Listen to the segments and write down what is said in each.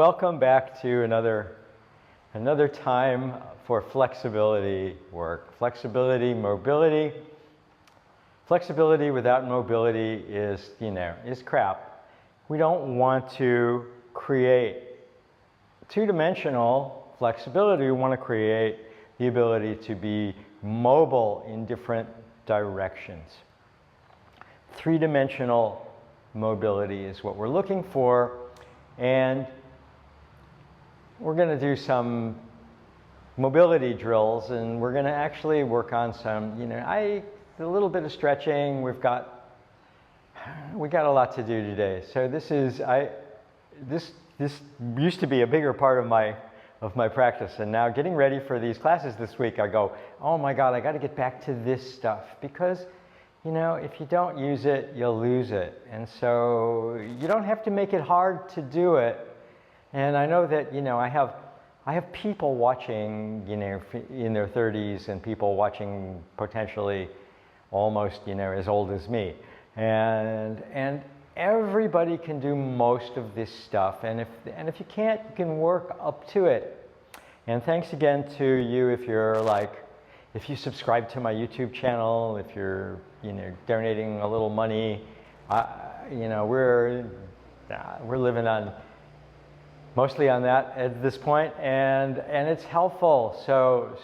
welcome back to another time for flexibility work. Flexibility, mobility. Flexibility without mobility is crap. We don't want to create two-dimensional flexibility. We want to create the ability to be mobile in different directions. Three-dimensional mobility is what we're looking for, and we're going to do some mobility drills, and we're going to actually work on some, a little bit of stretching. We got a lot to do today. So this used to be a bigger part of my practice, and now getting ready for these classes this week, I go, oh my God, I got to get back to this stuff, because if you don't use it, you'll lose it. And so you don't have to make it hard to do it. And I know that, I have people watching, in their 30s, and people watching potentially almost, as old as me. And everybody can do most of this stuff. And if you can't, you can work up to it. And thanks again to you if you subscribe to my YouTube channel, if you're donating a little money. We're living on mostly on that at this point, and it's helpful. So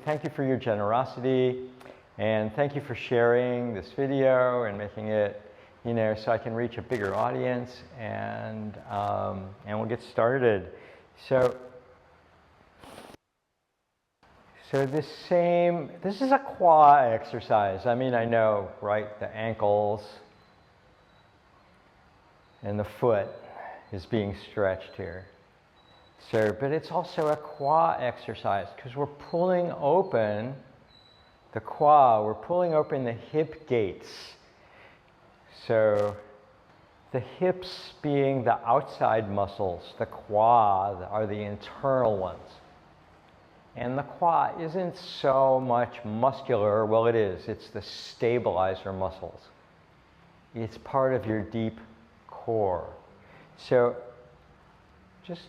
thank you for your generosity, and thank you for sharing this video and making it so I can reach a bigger audience, and we'll get started. So this is a quad exercise. I know, right? The ankles and the foot is being stretched here. But it's also a quad exercise because we're pulling open the quad. We're pulling open the hip gates. So the hips being the outside muscles, the quad are the internal ones. And the quad isn't so much muscular. Well, it is. It's the stabilizer muscles. It's part of your deep core. So just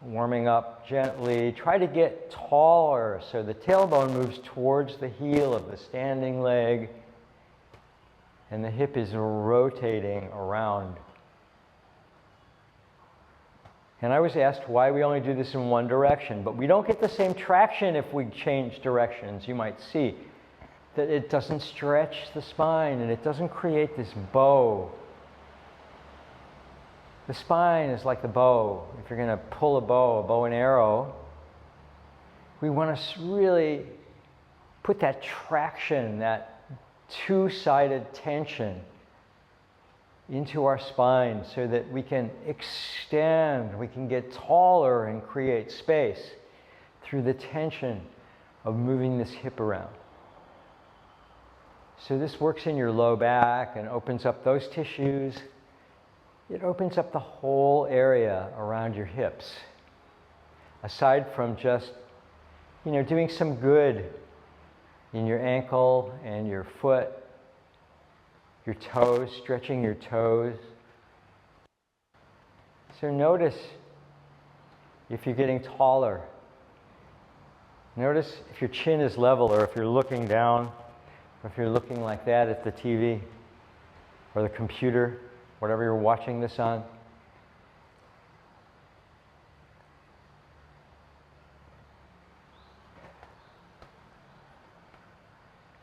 warming up gently. Try to get taller so the tailbone moves towards the heel of the standing leg, and the hip is rotating around. And I was asked why we only do this in one direction, but we don't get the same traction if we change directions. You might see that it doesn't stretch the spine, and it doesn't create this bow. The spine is like the bow. If you're going to pull a bow and arrow, we want to really put that traction, that two-sided tension into our spine so that we can extend, we can get taller and create space through the tension of moving this hip around. So this works in your low back and opens up those tissues. It opens up the whole area around your hips. Aside from just, doing some good in your ankle and your foot, your toes, stretching your toes. So notice if you're getting taller. Notice if your chin is level, or if you're looking down, or if you're looking like that at the TV or the computer, whatever you're watching this on.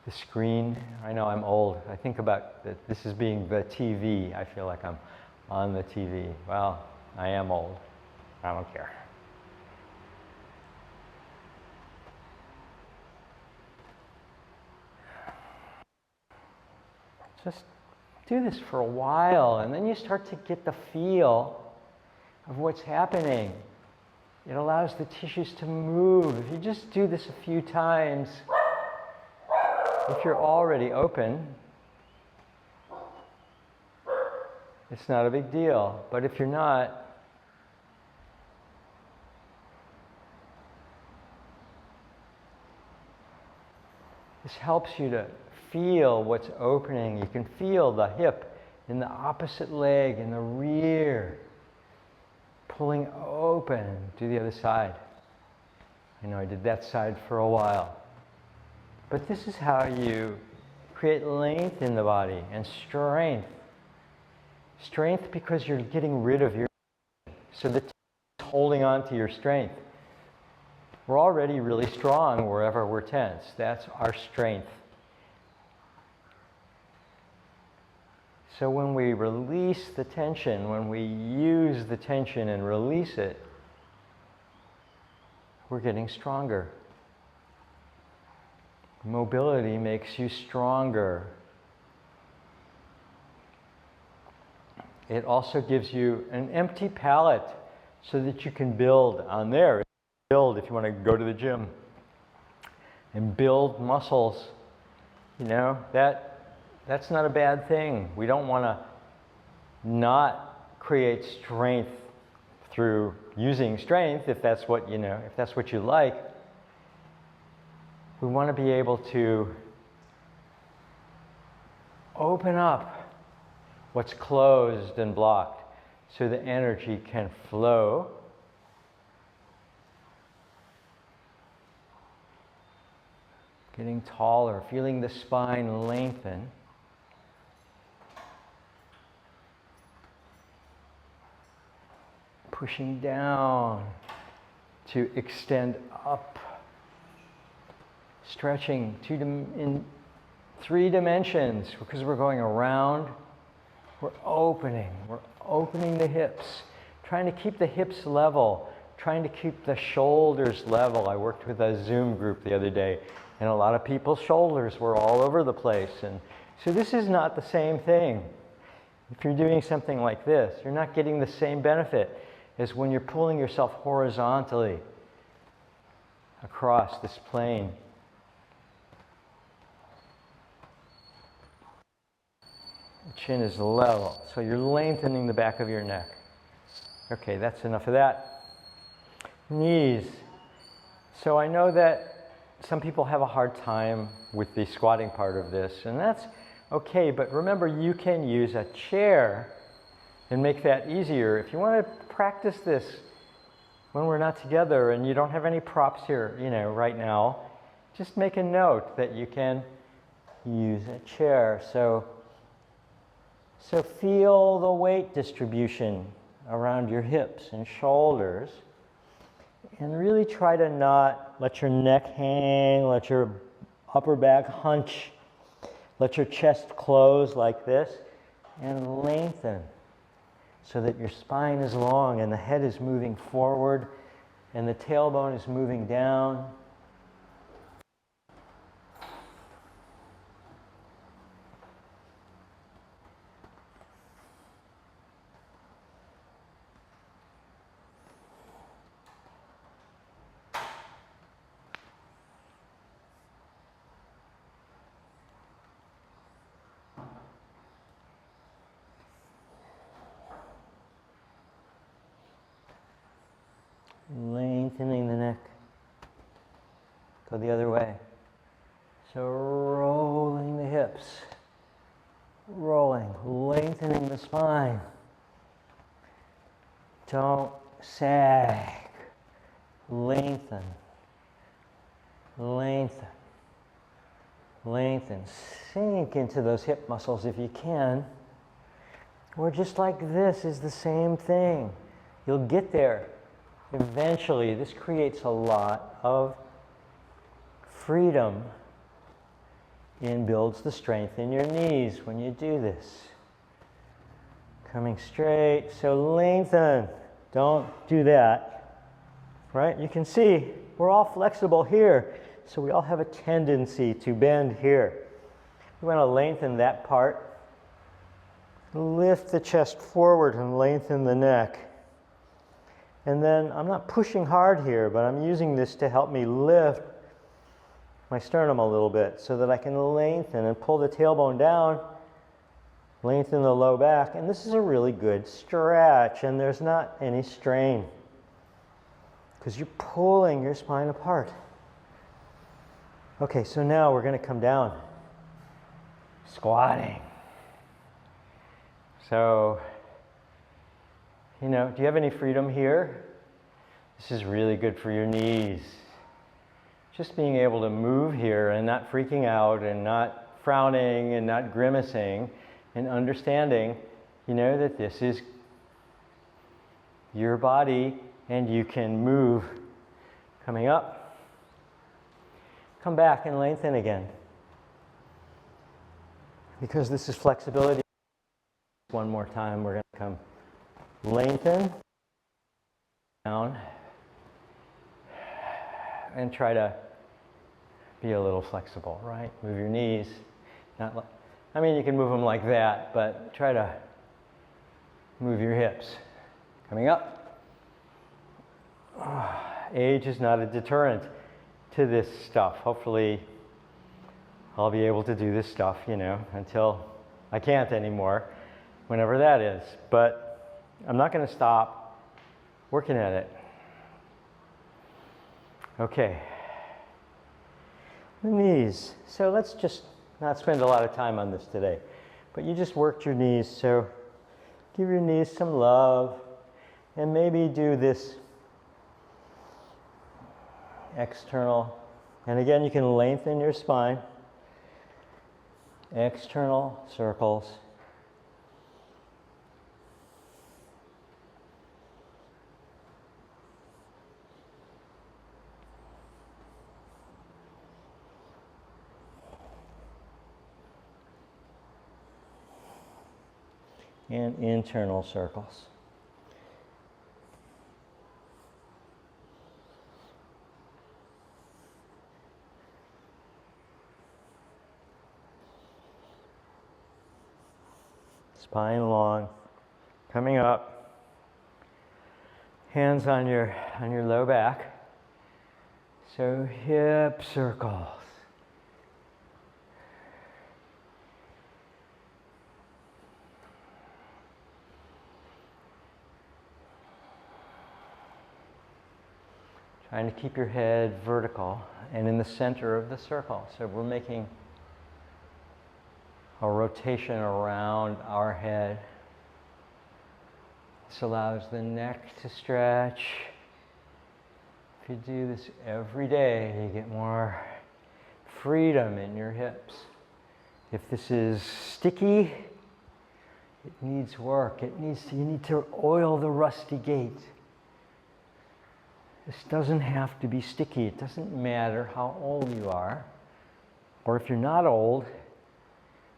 The screen, I know I'm old. I think about this as being the TV. I feel like I'm on the TV. Well, I am old. I don't care. Just do this for a while, and then you start to get the feel of what's happening. It allows the tissues to move. If you just do this a few times, if you're already open, it's not a big deal. But if you're not, this helps you to feel what's opening. You can feel the hip in the opposite leg in the rear pulling open. Do the other side. I know I did that side for a while. But this is how you create length in the body and strength. Strength because you're getting rid of your, so the holding on to your strength. We're already really strong wherever we're tense. That's our strength. So when we release the tension, when we use the tension and release it, we're getting stronger. Mobility makes you stronger. It also gives you an empty palate so that you can build on there. Build if you want to go to the gym and build muscles. You know, that's not a bad thing. We don't want to not create strength through using strength if that's what, you know, if that's what you like. We want to be able to open up what's closed and blocked so the energy can flow. Getting taller, feeling the spine lengthen. Pushing down to extend up. Stretching in 3 dimensions because we're going around. We're opening the hips, trying to keep the hips level, trying to keep the shoulders level. I worked with a Zoom group the other day, and a lot of people's shoulders were all over the place. And so this is not the same thing. If you're doing something like this, you're not getting the same benefit as when you're pulling yourself horizontally across this plane. The chin is level, so you're lengthening the back of your neck. Okay, that's enough of that. Knees. So I know that some people have a hard time with the squatting part of this, and that's okay, but remember you can use a chair and make that easier. If you want to practice this when we're not together and you don't have any props here, you know, right now, just make a note that you can use a chair. So feel the weight distribution around your hips and shoulders, and really try to not let your neck hang, let your upper back hunch, let your chest close like this, and lengthen so that your spine is long and the head is moving forward and the tailbone is moving down. Lengthening the neck. Go the other way. So rolling the hips. Rolling, lengthening the spine. Don't sag. Lengthen. Lengthen. Lengthen. Sink into those hip muscles if you can. Or just like this is the same thing. You'll get there. Eventually, this creates a lot of freedom and builds the strength in your knees when you do this. Coming straight, so lengthen. Don't do that, right? You can see we're all flexible here, so we all have a tendency to bend here. We want to lengthen that part. Lift the chest forward and lengthen the neck. And then I'm not pushing hard here, but I'm using this to help me lift my sternum a little bit so that I can lengthen and pull the tailbone down, lengthen the low back. And this is a really good stretch, and there's not any strain because you're pulling your spine apart. Okay, so now we're going to come down. Squatting. So You know, do you have any freedom here? This is really good for your knees. Just being able to move here and not freaking out and not frowning and not grimacing and understanding, you know, that this is your body and you can move. Coming up. Come back and lengthen again. Because this is flexibility. One more time, we're going to come lengthen down and try to be a little flexible, right? Move your knees. Not like, I mean, you can move them like that, but try to move your hips. Coming up. Age is not a deterrent to this stuff. Hopefully, I'll be able to do this stuff, you know, until I can't anymore, whenever that is. But I'm not going to stop working at it. Okay. The knees. So let's just not spend a lot of time on this today. But you just worked your knees, so give your knees some love. And maybe do this external. And again, you can lengthen your spine. External circles. And internal circles. Spine long, coming up, hands on your low back. So hip circles. Trying to keep your head vertical and in the center of the circle. So we're making a rotation around our head. This allows the neck to stretch. If you do this every day, you get more freedom in your hips. If this is sticky, it needs work. You need to oil the rusty gate. This doesn't have to be sticky. It doesn't matter how old you are, or if you're not old.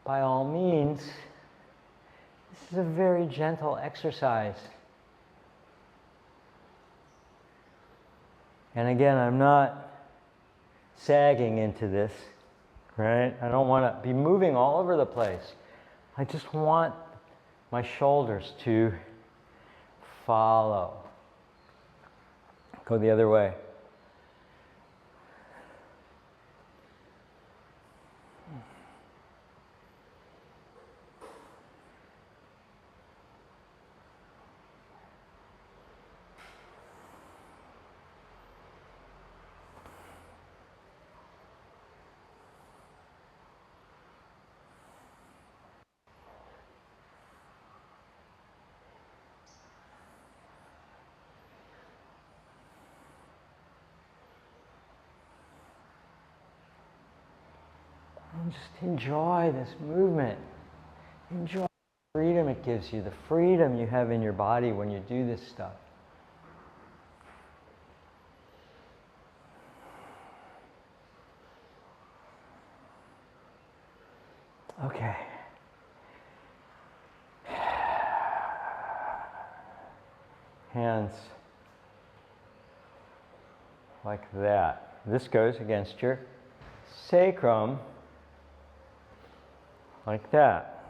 By all means, this is a very gentle exercise. And again, I'm not sagging into this, right? I don't want to be moving all over the place. I just want my shoulders to follow. Go the other way. And just enjoy this movement. Enjoy the freedom it gives you, the freedom you have in your body when you do this stuff. Okay. Hands like that. This goes against your sacrum like that.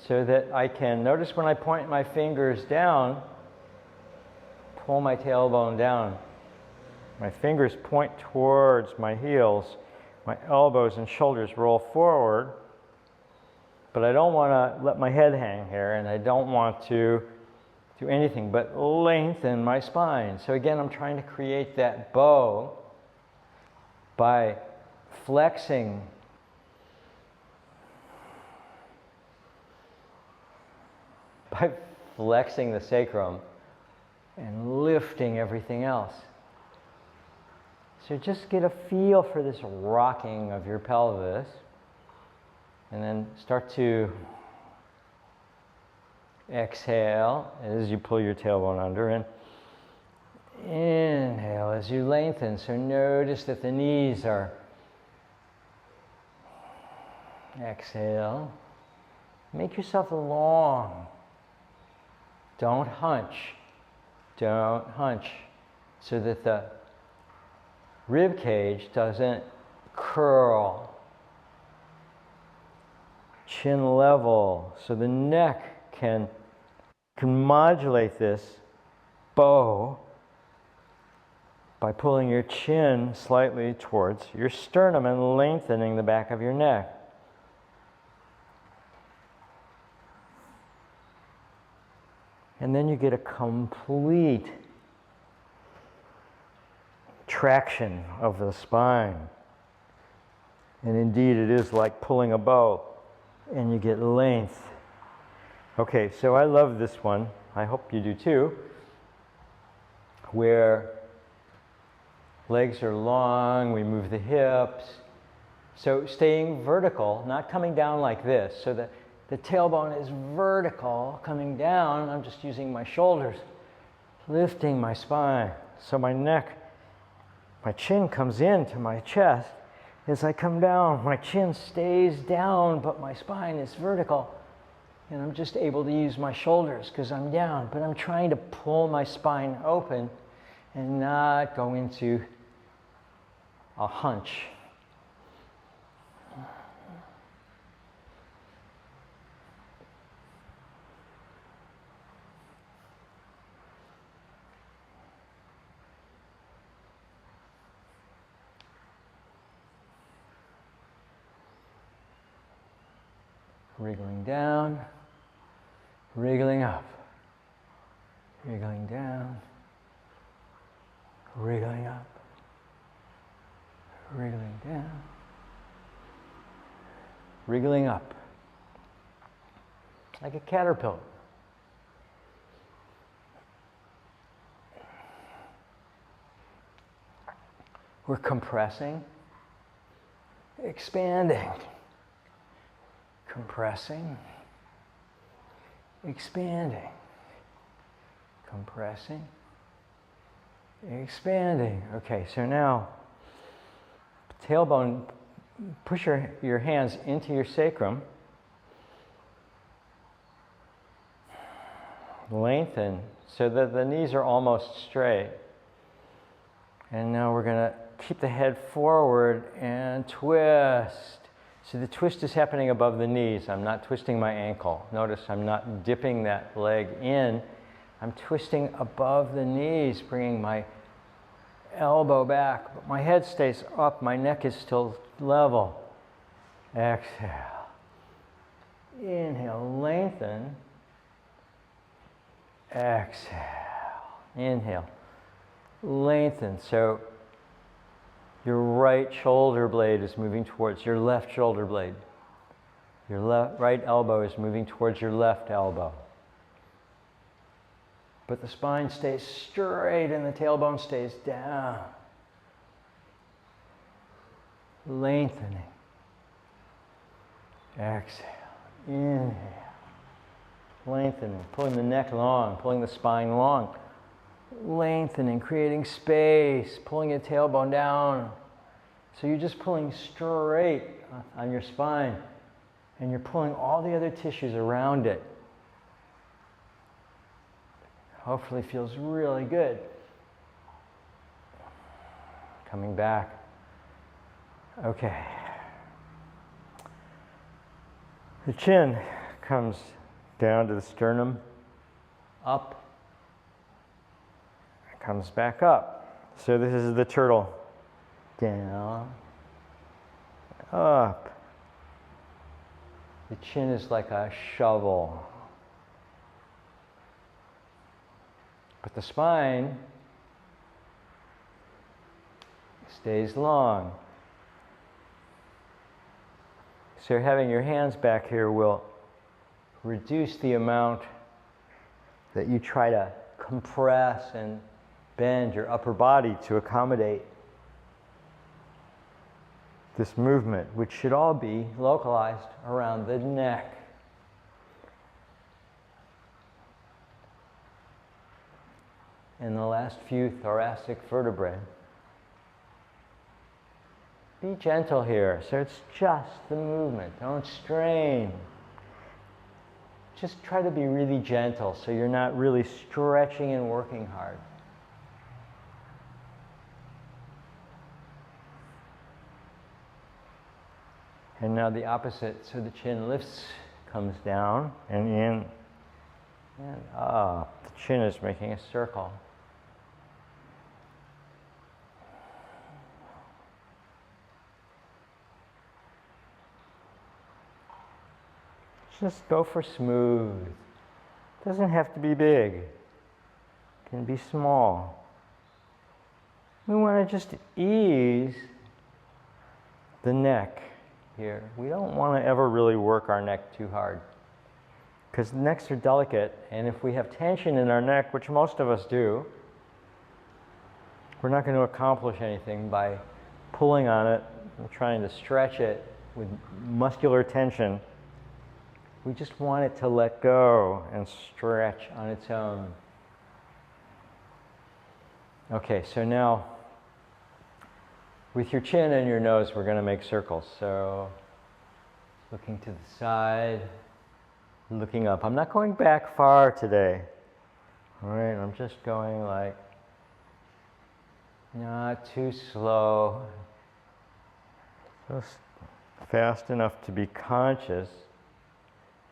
So that I can, notice when I point my fingers down, pull my tailbone down. My fingers point towards my heels. My elbows and shoulders roll forward. But I don't want to let my head hang here, and I don't want to do anything but lengthen my spine. So again, I'm trying to create that bow by flexing flexing the sacrum and lifting everything else. So just get a feel for this rocking of your pelvis, and then start to exhale as you pull your tailbone under, and inhale as you lengthen. So notice that the knees are. Exhale. Make yourself long. Don't hunch. Don't hunch, so that the rib cage doesn't curl. Chin level, so the neck can modulate this bow by pulling your chin slightly towards your sternum and lengthening the back of your neck. And then you get a complete traction of the spine. And indeed, it is like pulling a bow, and you get length. Okay, so I love this one. I hope you do too, where legs are long, we move the hips. So staying vertical, not coming down like this, so that the tailbone is vertical, coming down. I'm just using my shoulders, lifting my spine. So my neck, my chin comes into my chest. As I come down, my chin stays down, but my spine is vertical. And I'm just able to use my shoulders because I'm down. But I'm trying to pull my spine open and not go into a hunch. Wriggling down, wriggling up, wriggling down, wriggling up, wriggling down, wriggling up, like a caterpillar. We're compressing, expanding. Compressing, expanding, compressing, expanding. Okay, so now tailbone, push your hands into your sacrum. Lengthen so that the knees are almost straight. And now we're going to keep the head forward and twist. So the twist is happening above the knees. I'm not twisting my ankle. Notice I'm not dipping that leg in. I'm twisting above the knees, bringing my elbow back. But my head stays up. My neck is still level. Exhale. Inhale, lengthen. Exhale. Inhale, lengthen. So your right shoulder blade is moving towards your left shoulder blade. Your right elbow is moving towards your left elbow. But the spine stays straight and the tailbone stays down. Lengthening. Exhale. Inhale. Lengthening. Pulling the neck long, pulling the spine long. Lengthening, creating space, pulling your tailbone down. So you're just pulling straight on your spine, and you're pulling all the other tissues around it. Hopefully feels really good. Coming back. Okay. The chin comes down to the sternum, up, comes back up. So this is the turtle. Down, up. The chin is like a shovel. But the spine stays long. So having your hands back here will reduce the amount that you try to compress and bend your upper body to accommodate this movement, which should all be localized around the neck. And the last few thoracic vertebrae. Be gentle here, so it's just the movement. Don't strain. Just try to be really gentle so you're not really stretching and working hard. And now the opposite, so the chin lifts, comes down and in, and the chin is making a circle. Just go for smooth. Doesn't have to be big. It can be small. We want to just ease the neck here. We don't want to ever really work our neck too hard, because necks are delicate, and if we have tension in our neck, which most of us do, we're not going to accomplish anything by pulling on it and trying to stretch it with muscular tension. We just want it to let go and stretch on its own. Okay, so now with your chin and your nose, we're going to make circles. So looking to the side, looking up. I'm not going back far today. All right, I'm just going like not too slow, just fast enough to be conscious.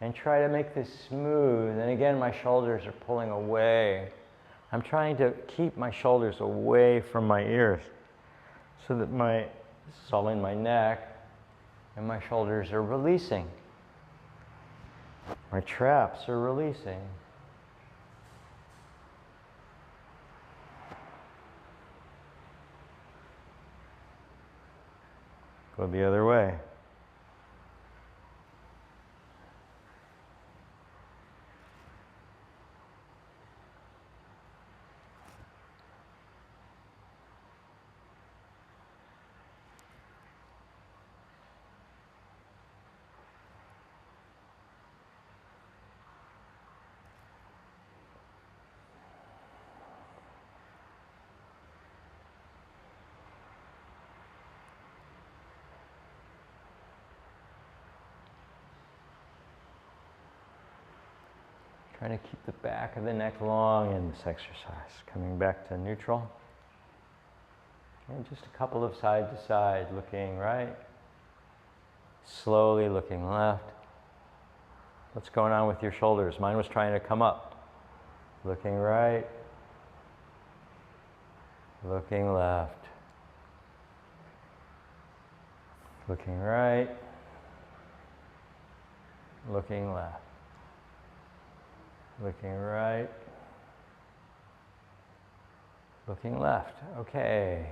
And try to make this smooth. And again, my shoulders are pulling away. I'm trying to keep my shoulders away from my ears so that this is all in my neck, and my shoulders are releasing. My traps are releasing. Go the other way. Trying to keep the back of the neck long in this exercise. Coming back to neutral. And just a couple of side to side, looking right. Slowly looking left. What's going on with your shoulders? Mine was trying to come up. Looking right. Looking left. Looking right. Looking left. Looking right, looking left. Okay.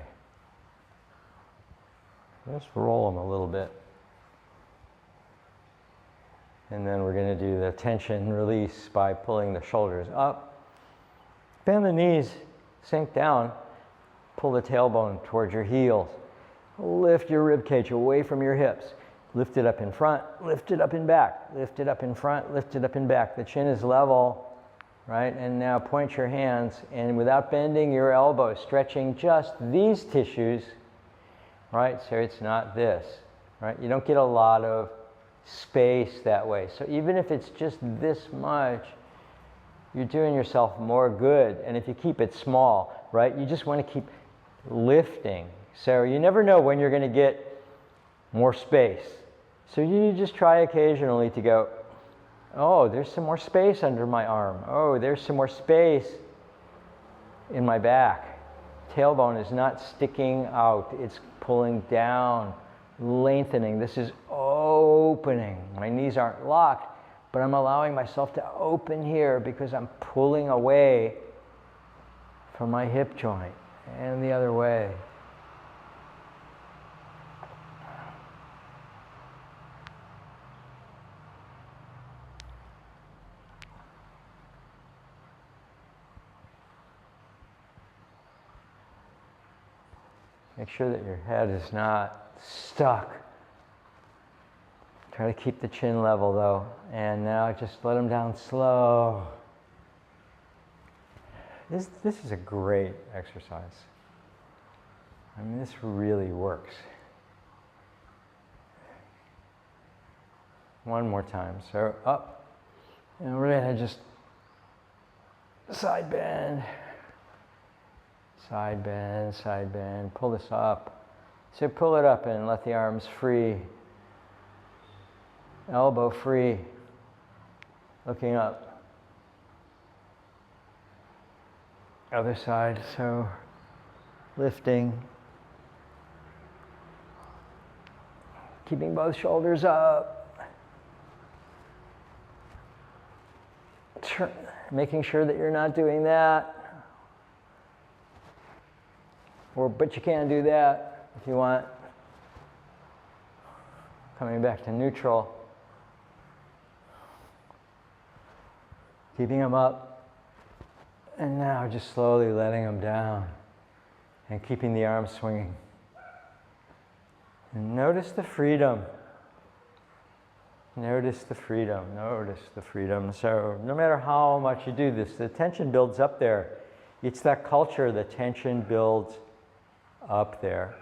Let's roll them a little bit. And then we're going to do the tension release by pulling the shoulders up. Bend the knees, sink down, pull the tailbone towards your heels. Lift your rib cage away from your hips. Lift it up in front, lift it up in back, lift it up in front, lift it up in back. The chin is level, right? And now point your hands, and without bending your elbows, stretching just these tissues, right? So it's not this, right? You don't get a lot of space that way. So even if it's just this much, you're doing yourself more good. And if you keep it small, right? You just want to keep lifting. So you never know when you're going to get more space. So you just try occasionally to go, oh, there's some more space under my arm. Oh, there's some more space in my back. Tailbone is not sticking out. It's pulling down, lengthening. This is opening. My knees aren't locked, but I'm allowing myself to open here because I'm pulling away from my hip joint and the other way. Make sure that your head is not stuck. Try to keep the chin level though. And now just let them down slow. This is a great exercise. I mean, this really works. One more time. So up. And we're going to just side bend. Side bend, side bend. Pull this up. So pull it up and let the arms free. Elbow free. Looking up. Other side. So lifting. Keeping both shoulders up. Making sure that you're not doing that. But you can do that if you want. Coming back to neutral. Keeping them up. And now just slowly letting them down. And keeping the arms swinging. And notice the freedom. Notice the freedom. Notice the freedom. So no matter how much you do this, the tension builds up there. It's that culture, the tension builds up there.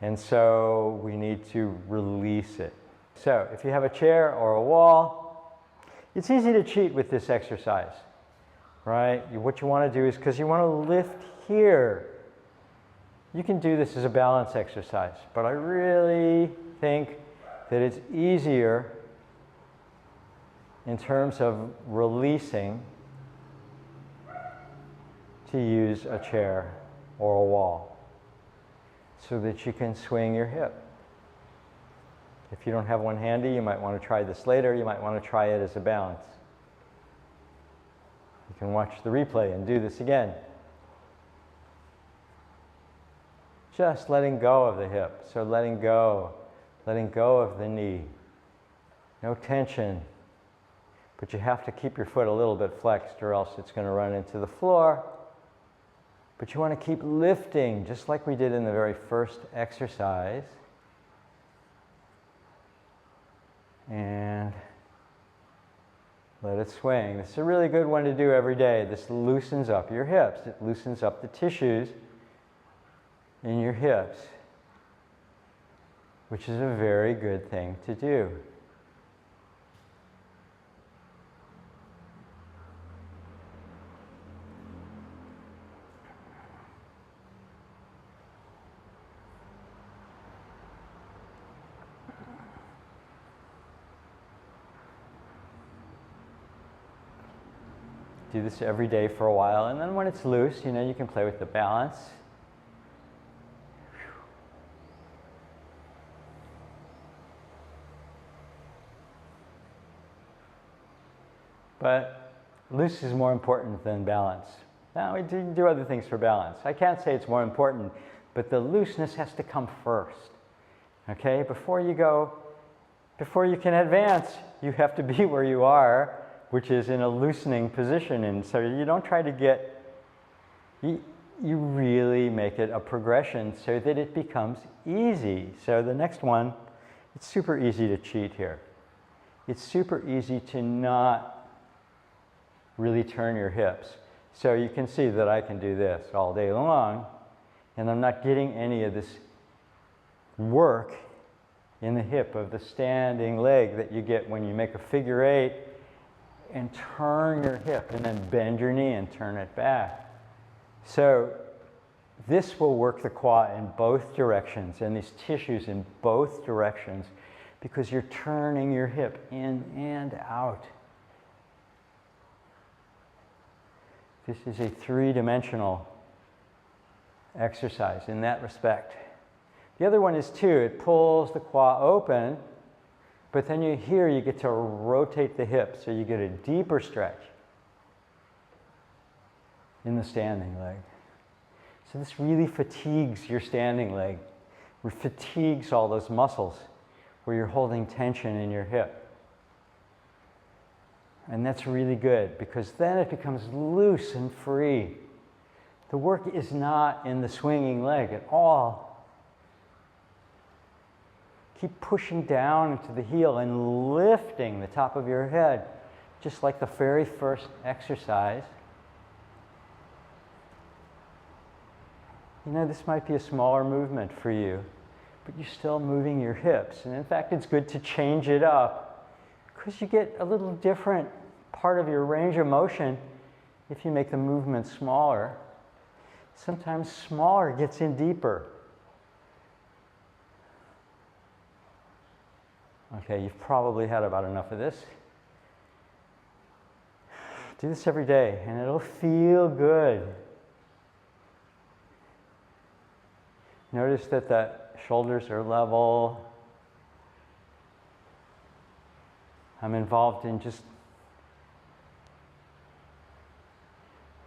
And so we need to release it. So if you have a chair or a wall, it's easy to cheat with this exercise, right? What you want to do is, because you want to lift here, you can do this as a balance exercise, but I really think that it's easier in terms of releasing to use a chair or a wall so that you can swing your hip. If you don't have one handy, you might want to try this later. You might want to try it as a balance. You can watch the replay and do this again. Just letting go of the hip. So letting go of the knee. No tension. But you have to keep your foot a little bit flexed or else it's going to run into the floor. But you want to keep lifting, just like we did in the very first exercise. And let it swing. This is a really good one to do every day. This loosens up your hips. It loosens up the tissues in your hips, which is a very good thing to do. Do this every day for a while, and then when it's loose, you can play with the balance. But loose is more important than balance. Now we do other things for balance. I can't say it's more important, but the looseness has to come first. Okay, before you can advance, you have to be where you are, which is in a loosening position. And so you don't try to you really make it a progression so that it becomes easy. So the next one, it's super easy to cheat here. It's super easy to not really turn your hips. So you can see that I can do this all day long, and I'm not getting any of this work in the hip of the standing leg that you get when you make a figure eight and turn your hip and then bend your knee and turn it back. So this will work the quad in both directions and these tissues in both directions because you're turning your hip in and out. This is a three-dimensional exercise in that respect. The other one is too, it pulls the quad open, but then you get to rotate the hip, so you get a deeper stretch in the standing leg. So this really fatigues your standing leg. It fatigues all those muscles where you're holding tension in your hip. And that's really good because then it becomes loose and free. The work is not in the swinging leg at all. Keep pushing down into the heel and lifting the top of your head, just like the very first exercise. You know, this might be a smaller movement for you, but you're still moving your hips. And in fact, it's good to change it up because you get a little different part of your range of motion if you make the movement smaller. Sometimes smaller gets in deeper. Okay, you've probably had about enough of this. Do this every day and it'll feel good. Notice that the shoulders are level. I'm involved in just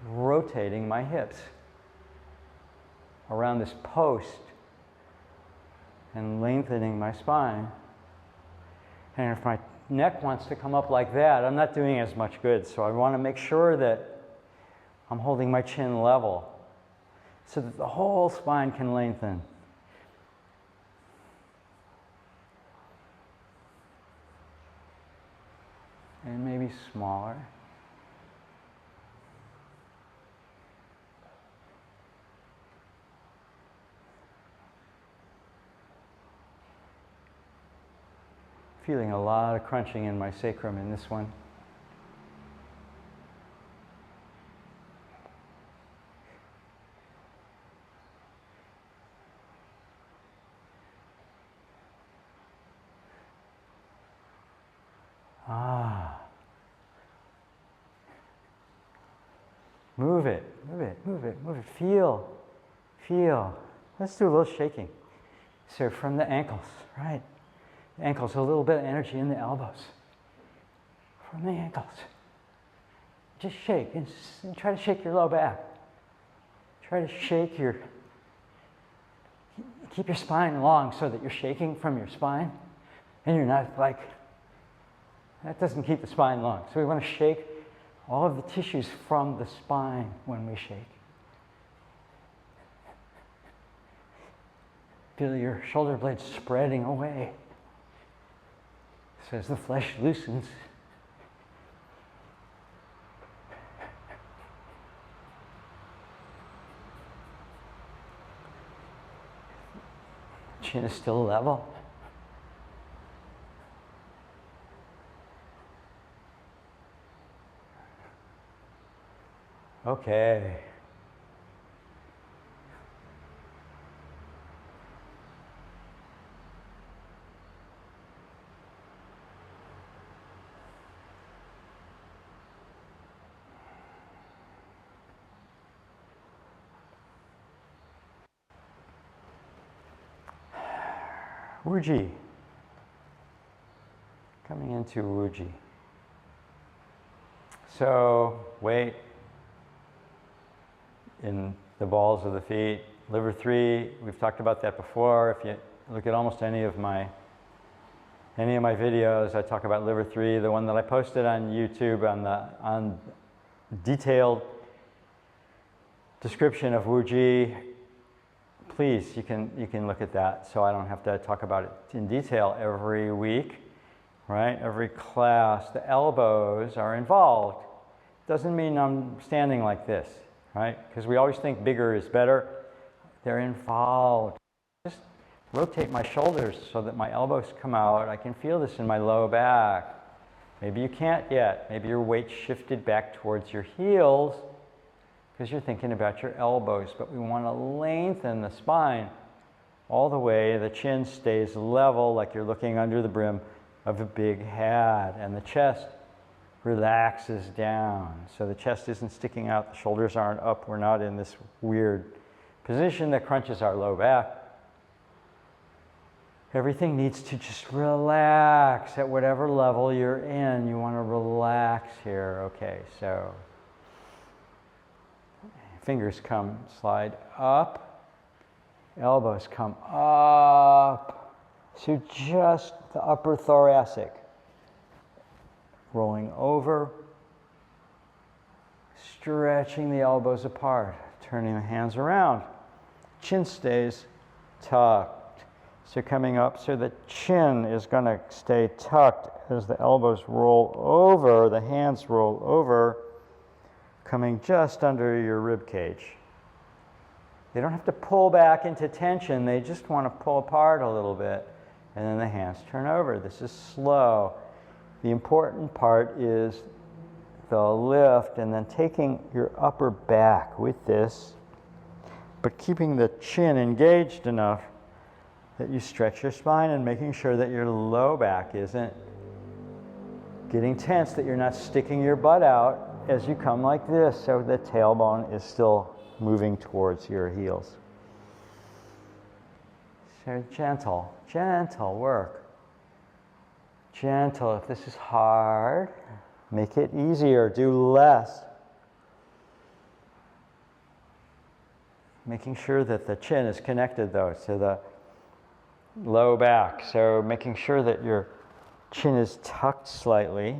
rotating my hips around this post and lengthening my spine. And if my neck wants to come up like that, I'm not doing as much good. So I want to make sure that I'm holding my chin level so that the whole spine can lengthen. And maybe smaller. Feeling a lot of crunching in my sacrum in this one. Move it, move it, move it, move it. Feel, feel. Let's do a little shaking. So from the ankles, right? The ankles, a little bit of energy in the elbows. From the ankles. Just shake and try to shake your low back. Try to shake your, keep your spine long so that you're shaking from your spine and you're not like, that doesn't keep the spine long. So we want to shake all of the tissues from the spine when we shake. Feel your shoulder blades spreading away. So as the flesh loosens, chin is still level. Okay. Wuji. Coming into Wuji. So, weight in the balls of the feet. Liver 3, we've talked about that before. If you look at almost any of my videos, I talk about liver 3. The one that I posted on YouTube on detailed description of Wuji, please, you can look at that so I don't have to talk about it in detail every week, right? Every class. The elbows are involved. Doesn't mean I'm standing like this, right? Because we always think bigger is better. They're involved. Just rotate my shoulders so that my elbows come out. I can feel this in my low back. Maybe you can't yet. Maybe your weight shifted back towards your heels because you're thinking about your elbows. But we want to lengthen the spine all the way. The chin stays level like you're looking under the brim of a big hat. And the chest relaxes down. So the chest isn't sticking out. The shoulders aren't up. We're not in this weird position that crunches our low back. Everything needs to just relax at whatever level you're in. You want to relax here. Okay, so fingers come, slide up. Elbows come up. So just the upper thoracic. Rolling over. Stretching the elbows apart. turning the hands around. Chin stays tucked. So coming up, so the chin is going to stay tucked as the elbows roll over, the hands roll over, coming just under your rib cage. They don't have to pull back into tension, they just want to pull apart a little bit, and then the hands turn over. This is slow. The important part is the lift and then taking your upper back with this, but keeping the chin engaged enough that you stretch your spine and making sure that your low back isn't getting tense, that you're not sticking your butt out as you come like this, so the tailbone is still moving towards your heels. So gentle, gentle work. Gentle. If this is hard, make it easier, do less. Making sure that the chin is connected though to the low back. So making sure that your chin is tucked slightly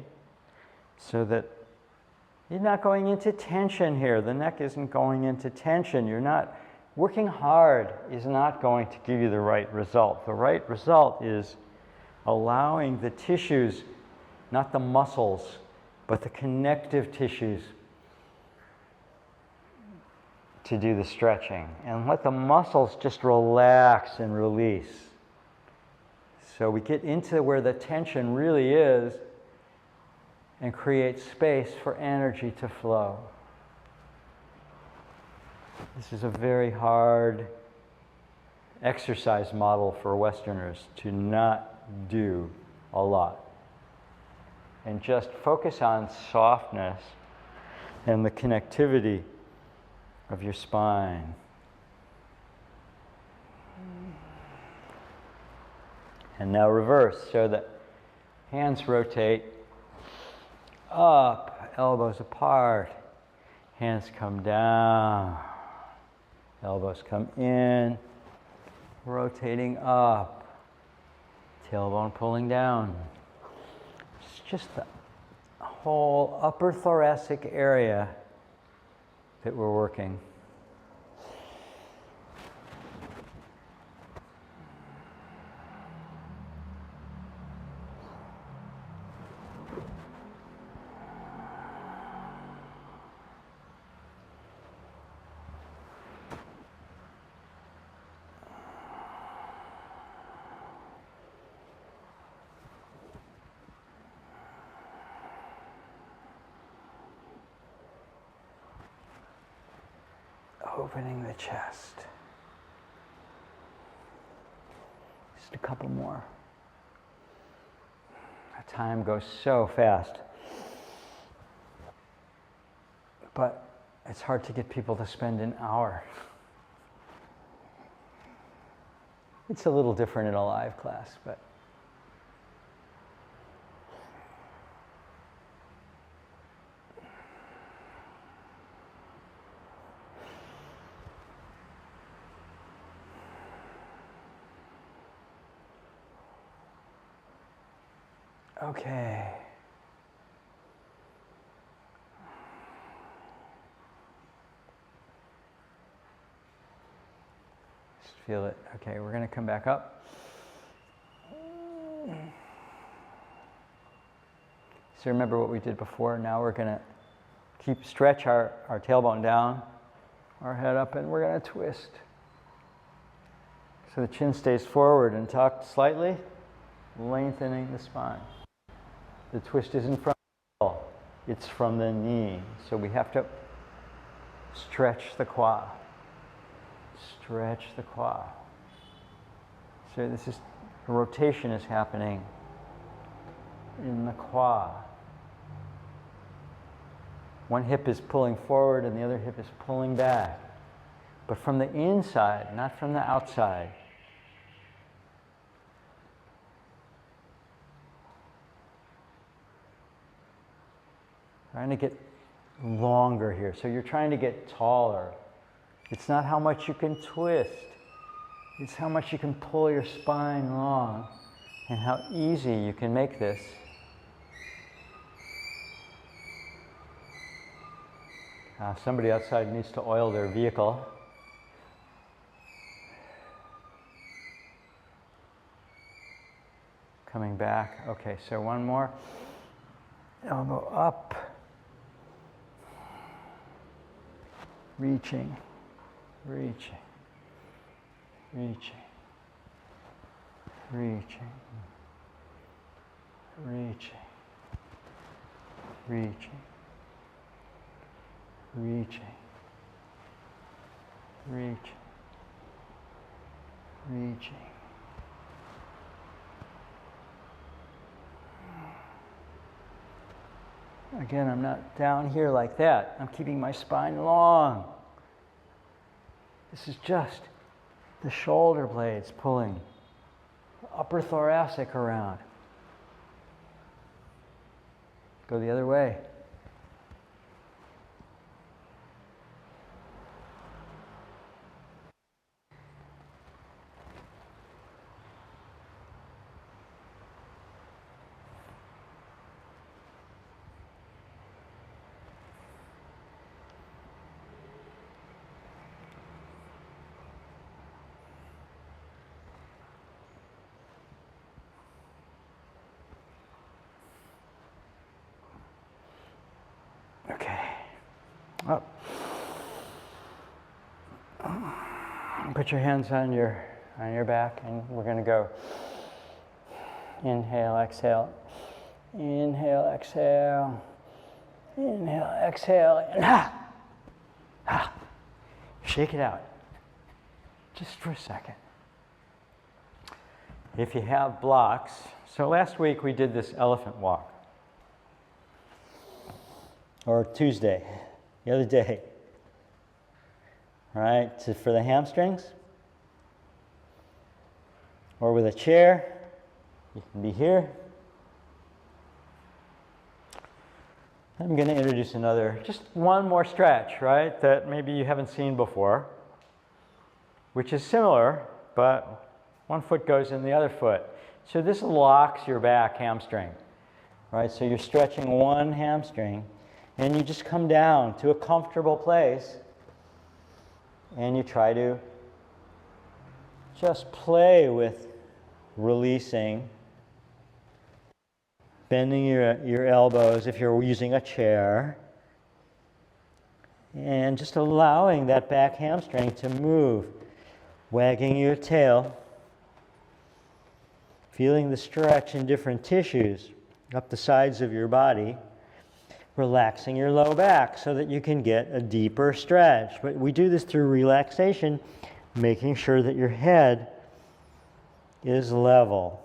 so that you're not going into tension here. The neck isn't going into tension. You're not working hard is not going to give you the right result. The right result is allowing the tissues, not the muscles, but the connective tissues to do the stretching. And let the muscles just relax and release. So we get into where the tension really is and create space for energy to flow. This is a very hard exercise model for Westerners to not do a lot. And just focus on softness and the connectivity of your spine. And now reverse, so that hands rotate up, elbows apart, hands come down, elbows come in, rotating up, tailbone pulling down. It's just the whole upper thoracic area that we're working. Opening the chest. Just a couple more. The time goes so fast. But it's hard to get people to spend an hour. It's a little different in a live class, but okay. Just feel it. Okay, we're going to come back up. So remember what we did before. Now we're going to stretch our tailbone down, our head up, and we're going to twist. So the chin stays forward and tucked slightly, lengthening the spine. The twist isn't from the ankle, it's from the knee. So we have to stretch the quad. Stretch the quad. So this is, a rotation is happening in the quad. One hip is pulling forward and the other hip is pulling back. But from the inside, not from the outside. Trying to get longer here. So you're trying to get taller. It's not how much you can twist. It's how much you can pull your spine long and how easy you can make this. Somebody outside needs to oil their vehicle. Coming back. Okay, so one more. Elbow up. Reaching, reaching, reaching, reaching, reaching, reaching, reaching, reaching, reaching. Again, I'm not down here like that. I'm keeping my spine long. This is just the shoulder blades pulling the upper thoracic around. Go the other way. Up. Put your hands on your back, and we're going to go inhale, exhale, inhale, exhale, inhale, exhale, and shake it out just for a second. If you have blocks, so last week we did this elephant walk, or Tuesday. The other day, all right, so for the hamstrings, or with a chair, you can be here. I'm going to introduce just one more stretch, right, that maybe you haven't seen before, which is similar, but one foot goes in the other foot. So this locks your back hamstring, right, so you're stretching one hamstring. And you just come down to a comfortable place and you try to just play with releasing, bending your elbows if you're using a chair, and just allowing that back hamstring to move, wagging your tail, feeling the stretch in different tissues up the sides of your body. Relaxing your low back so that you can get a deeper stretch. But we do this through relaxation, making sure that your head is level.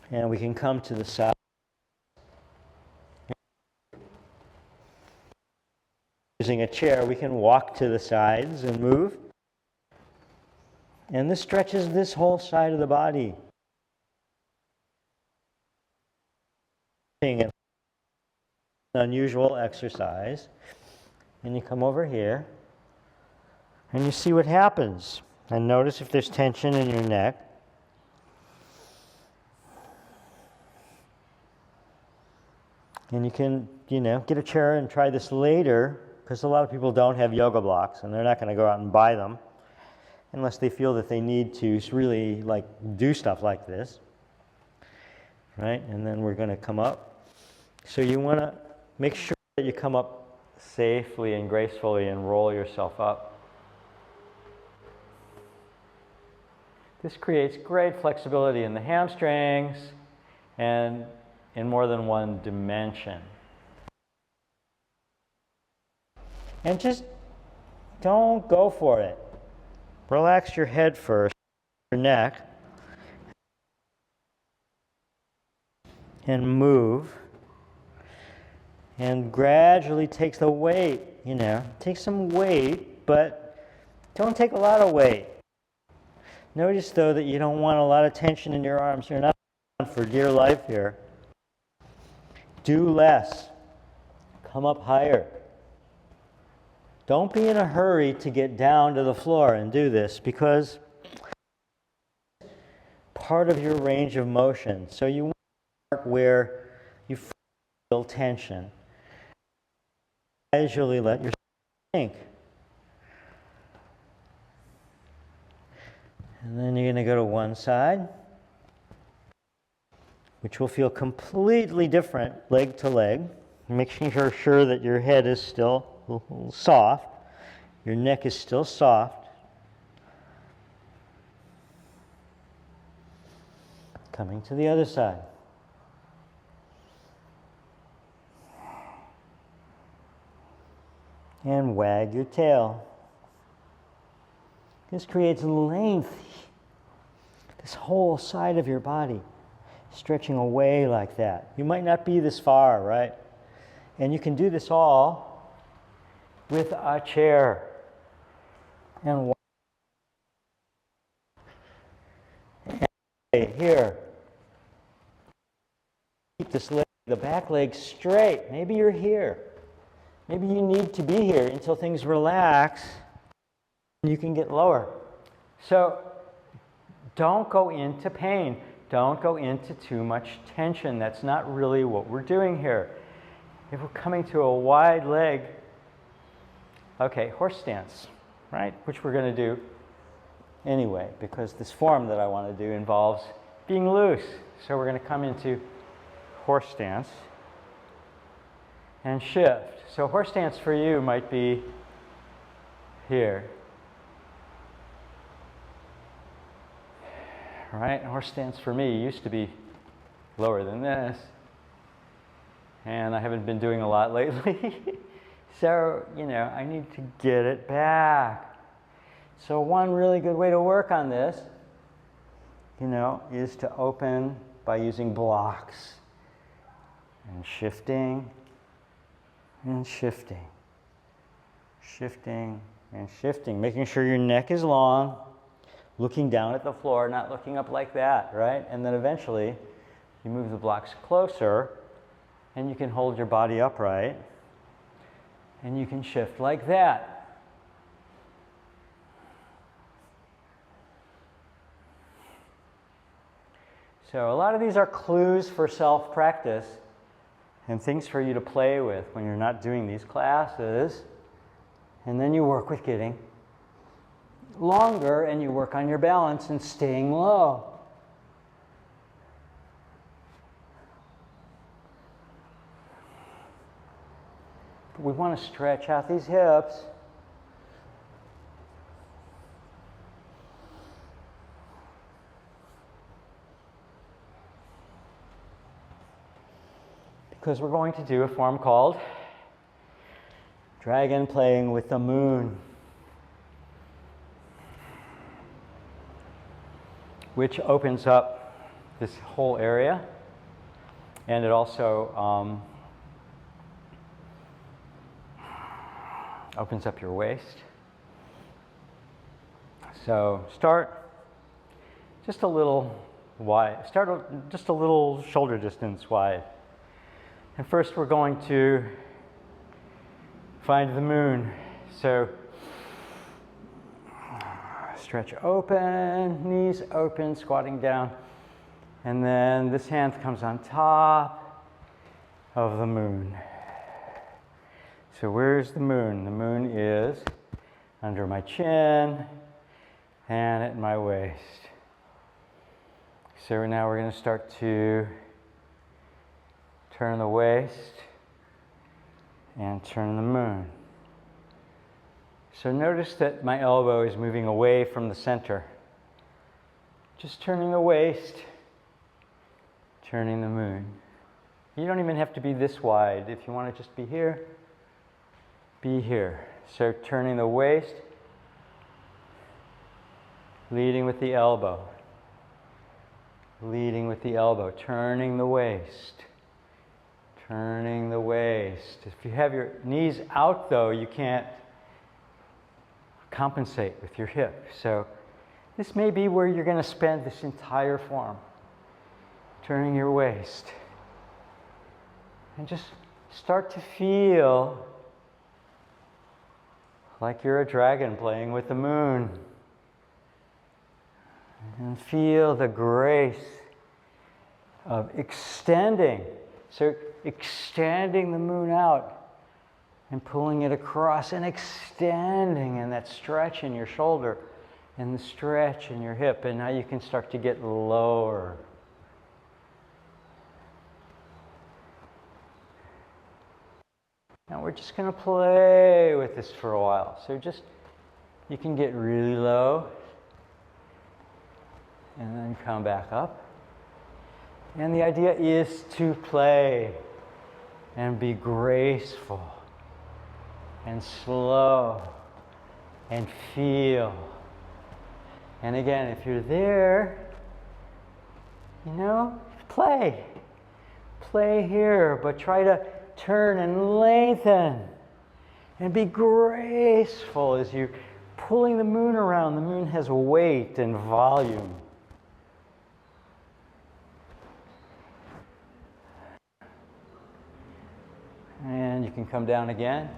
And we can come to the side. Using a chair, we can walk to the sides and move. And this stretches this whole side of the body. An unusual exercise. And you come over here and you see what happens. And notice if there's tension in your neck. And you can, get a chair and try this later, because a lot of people don't have yoga blocks and they're not going to go out and buy them unless they feel that they need to really do stuff like this, right? And then we're going to come up. So you want to make sure that you come up safely and gracefully and roll yourself up. This creates great flexibility in the hamstrings and in more than one dimension. And just don't go for it. Relax your head first, your neck, and move. And gradually take the weight, take some weight, but don't take a lot of weight. Notice though that you don't want a lot of tension in your arms. You're not for dear life here. Do less. Come up higher. Don't be in a hurry to get down to the floor and do this, because part of your range of motion. So you want to start where you feel tension. Casually let yourself sink. And then you're going to go to one side, which will feel completely different leg to leg. Making sure that your head is still a little soft, your neck is still soft. Coming to the other side. And wag your tail. This creates length. This whole side of your body stretching away like that. You might not be this far, right? And you can do this all with a chair. And here. Keep this leg, the back leg straight. Maybe you're here. Maybe you need to be here until things relax and you can get lower. So don't go into pain. Don't go into too much tension. That's not really what we're doing here. If we're coming to a wide leg, okay, horse stance, right? Which we're going to do anyway, because this form that I want to do involves being loose. So we're going to come into horse stance and shift. So horse stance for you might be here. Right? Horse stance for me used to be lower than this. And I haven't been doing a lot lately. So, I need to get it back. So one really good way to work on this, is to open by using blocks. And shifting, and shifting. Shifting, and shifting. Making sure your neck is long. Looking down at the floor, not looking up like that, right? And then eventually, you move the blocks closer, and you can hold your body upright, and you can shift like that. So a lot of these are clues for self-practice and things for you to play with when you're not doing these classes. And then you work with getting longer, and you work on your balance and staying low. But we want to stretch out these hips. Because we're going to do a form called Dragon Playing with the Moon, which opens up this whole area, and it also opens up your waist. So start just a little wide. Start just a little shoulder distance wide. And first we're going to find the moon. So stretch open, knees open, squatting down. And then this hand comes on top of the moon. So where's the moon? The moon is under my chin and at my waist. So now we're going to start to turn the waist and turn the moon. So notice that my elbow is moving away from the center. Just turning the waist, turning the moon. You don't even have to be this wide. If you want to just be here, be here. So turning the waist, leading with the elbow. Leading with the elbow, turning the waist. Turning the waist. If you have your knees out though, you can't compensate with your hip. So this may be where you're going to spend this entire form. Turning your waist. And just start to feel like you're a dragon playing with the moon. And feel the grace of extending. So extending the moon out and pulling it across and extending, and that stretch in your shoulder and the stretch in your hip. And now you can start to get lower. Now we're just going to play with this for a while. So just, you can get really low and then come back up. And the idea is to play and be graceful and slow and feel. And again, if you're there, you know, play. Play here, but try to turn and lengthen and be graceful as you're pulling the moon around. The moon has weight and volume. And you can come down again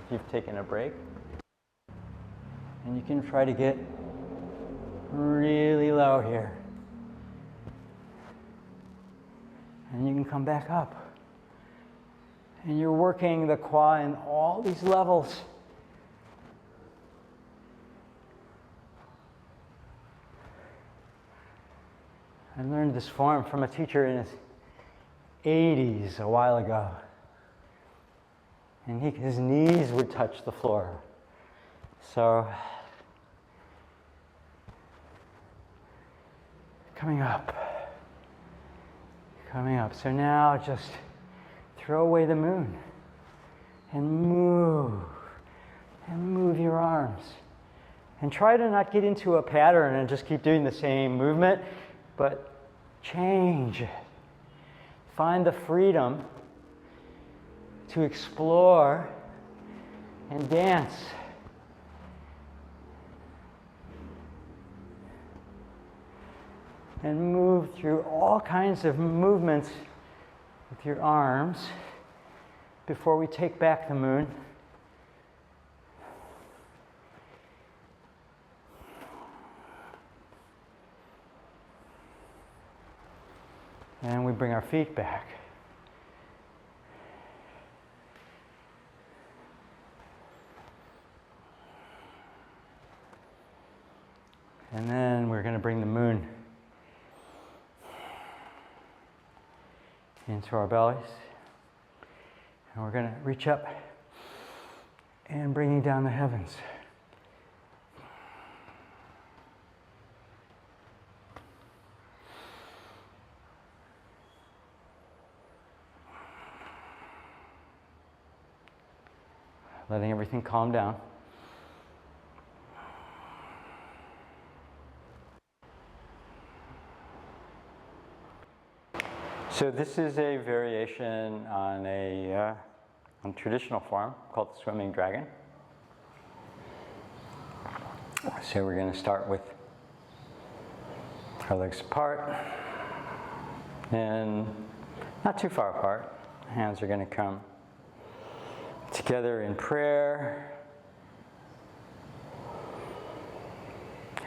if you've taken a break. And you can try to get really low here. And you can come back up. And you're working the quad in all these levels. I learned this form from a teacher in his 80s a while ago. And his knees would touch the floor. So, coming up. So now just throw away the moon and move your arms. And try to not get into a pattern and just keep doing the same movement, but change it. Find the freedom to explore and dance. And move through all kinds of movements with your arms before we take back the moon. And we bring our feet back. And then we're going to bring the moon into our bellies. And we're going to reach up and bringing down the heavens. Letting everything calm down. So this is a variation on a traditional form called the swimming dragon. So we're going to start with our legs apart and not too far apart. Hands are going to come together in prayer.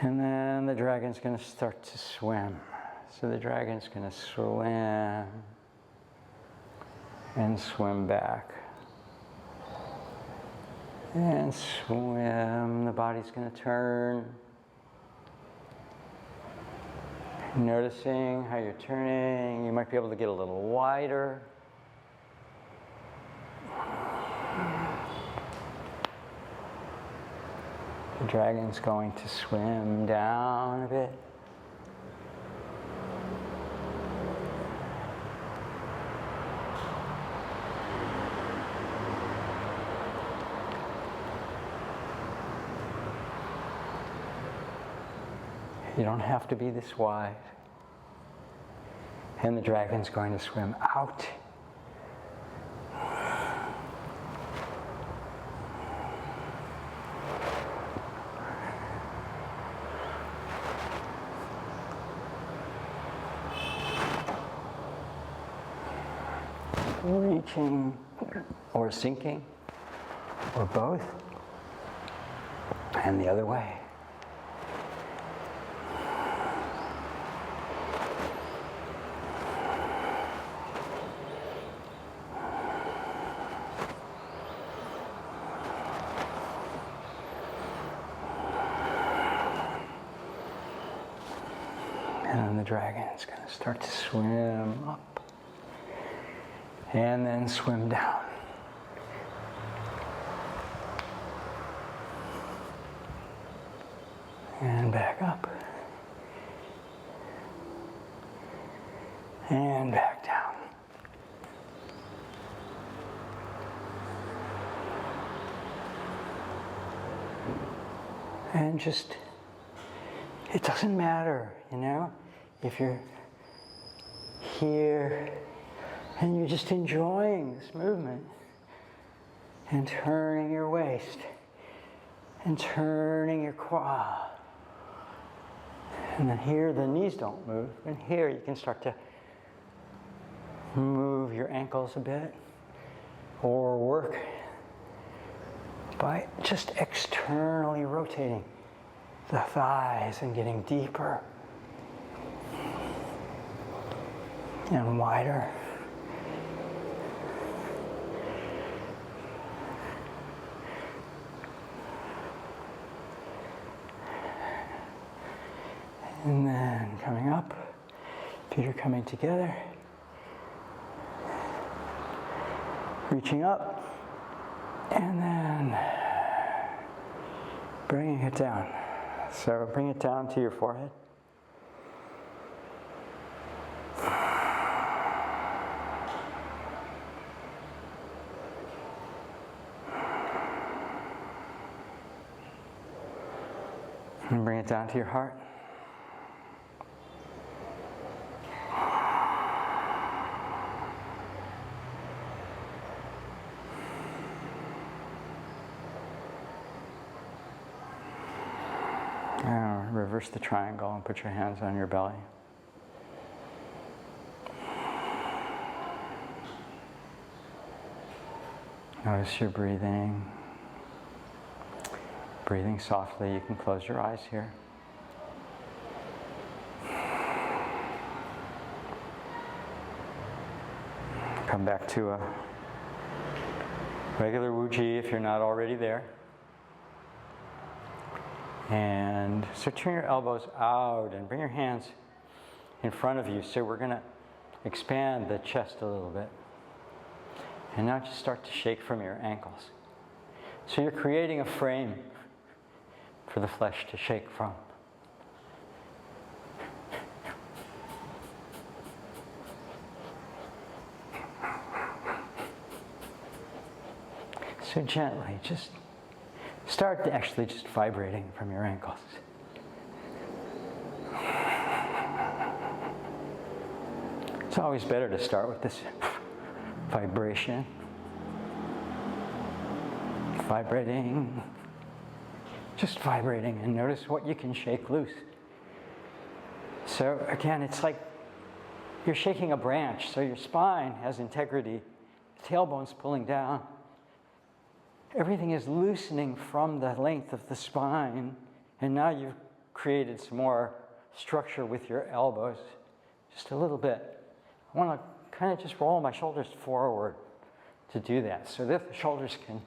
And then the dragon's going to start to swim. So the dragon's going to swim and swim back. And swim. The body's going to turn. Noticing how you're turning. You might be able to get a little wider. The dragon's going to swim down a bit. You don't have to be this wide. And the dragon's going to swim out. Reaching or sinking or both. And the other way. And then the dragon is going to start to swim up and then swim down. And back up. And back down. And just, it doesn't matter, you know, if you're here and you're just enjoying this movement and turning your waist and turning your quad. And then here the knees don't move. And here you can start to move your ankles a bit or work by just externally rotating the thighs and getting deeper and wider. And then coming up, feet are coming together, reaching up, and then bringing it down. So bring it down to your forehead. And bring it down to your heart. Now reverse the triangle and put your hands on your belly. Notice your breathing. Breathing softly. You can close your eyes here. Come back to a regular Wuji if you're not already there. And so turn your elbows out and bring your hands in front of you. So we're going to expand the chest a little bit. And now just start to shake from your ankles. So you're creating a frame for the flesh to shake from. So gently, just start to actually just vibrating from your ankles. It's always better to start with this vibration. Vibrating. Just vibrating, and notice what you can shake loose. So again, it's like you're shaking a branch, so your spine has integrity, the tailbone's pulling down. Everything is loosening from the length of the spine, and now you've created some more structure with your elbows, just a little bit. I want to kind of just roll my shoulders forward to do that, so that the shoulders can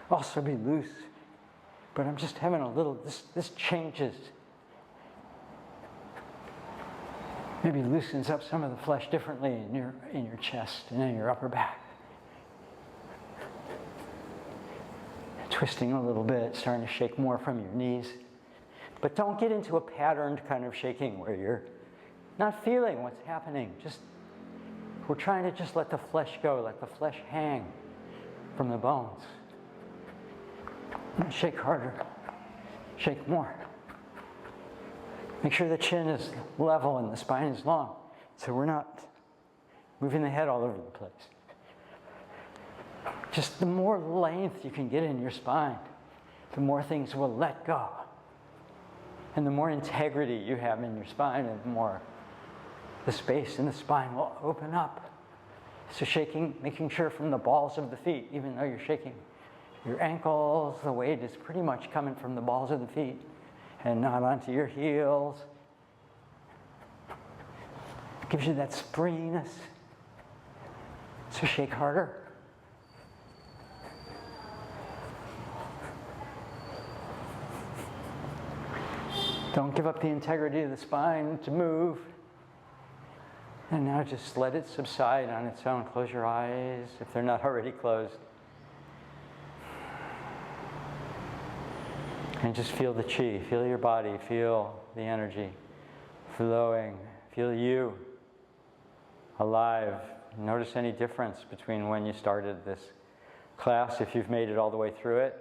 also be loose. But I'm just having a little, this changes. Maybe loosens up some of the flesh differently in your chest and in your upper back. Twisting a little bit, starting to shake more from your knees. But don't get into a patterned kind of shaking where you're not feeling what's happening. We're trying to just let the flesh go, let the flesh hang from the bones. And shake harder, shake more. Make sure the chin is level and the spine is long, so we're not moving the head all over the place. Just the more length you can get in your spine, the more things will let go. And the more integrity you have in your spine, and the more the space in the spine will open up. So shaking, making sure from the balls of the feet, even though you're shaking your ankles. The weight is pretty much coming from the balls of the feet and not onto your heels. Gives you that springiness. So shake harder. Don't give up the integrity of the spine to move. And now just let it subside on its own. Close your eyes if they're not already closed. And just feel the chi, feel your body, feel the energy flowing. Feel you alive. Notice any difference between when you started this class, if you've made it all the way through it,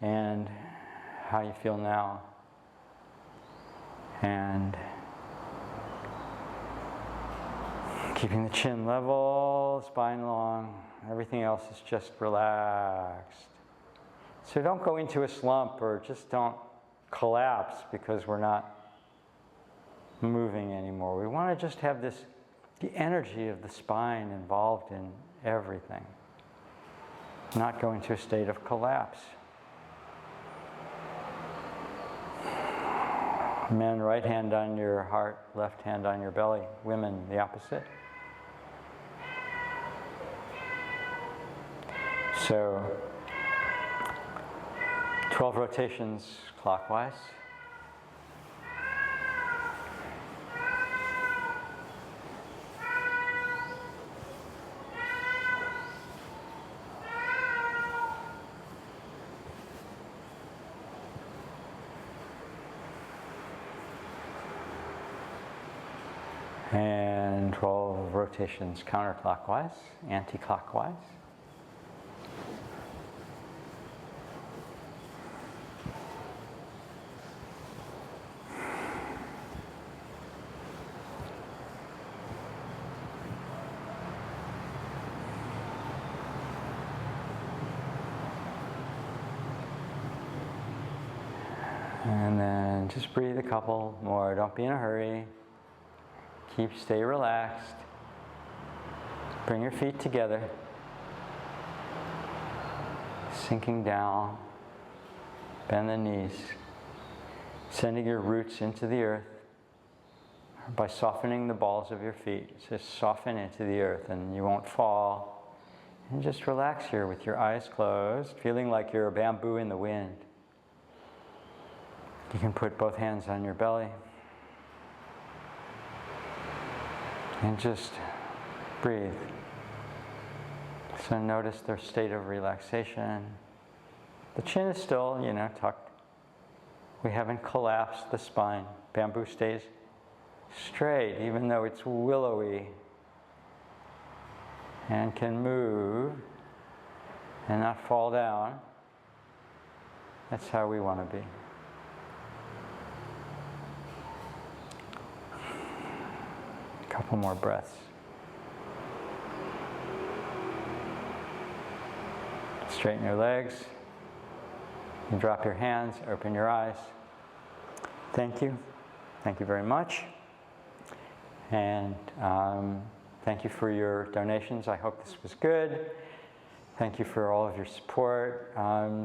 and how you feel now. And keeping the chin level, spine long, everything else is just relaxed. So don't go into a slump or just don't collapse because we're not moving anymore. We want to just have the energy of the spine involved in everything. Not go into a state of collapse. Men, right hand on your heart, left hand on your belly. Women, the opposite. So, 12 rotations clockwise. And 12 rotations counterclockwise, anti-clockwise. And then just breathe a couple more. Don't be in a hurry. Stay relaxed. Bring your feet together. Sinking down. Bend the knees. Sending your roots into the earth by softening the balls of your feet. Just soften into the earth and you won't fall. And just relax here with your eyes closed, feeling like you're a bamboo in the wind. You can put both hands on your belly. And just breathe. So notice their state of relaxation. The chin is still, tucked. We haven't collapsed the spine. Bamboo stays straight, even though it's willowy. And can move and not fall down. That's how we want to be. Couple more breaths. Straighten your legs. You drop your hands, open your eyes. Thank you. Thank you very much. And thank you for your donations. I hope this was good. Thank you for all of your support.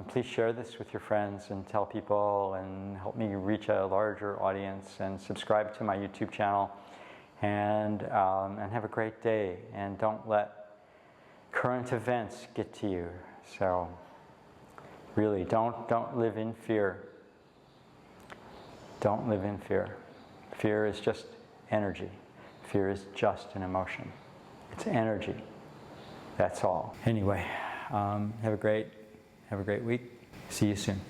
Please share this with your friends and tell people and help me reach a larger audience, and subscribe to my YouTube channel. And have a great day, and don't let current events get to you. So really, don't live in fear. Don't live in fear. Fear is just energy. Fear is just an emotion. It's energy. That's all. Anyway, have a great week. See you soon.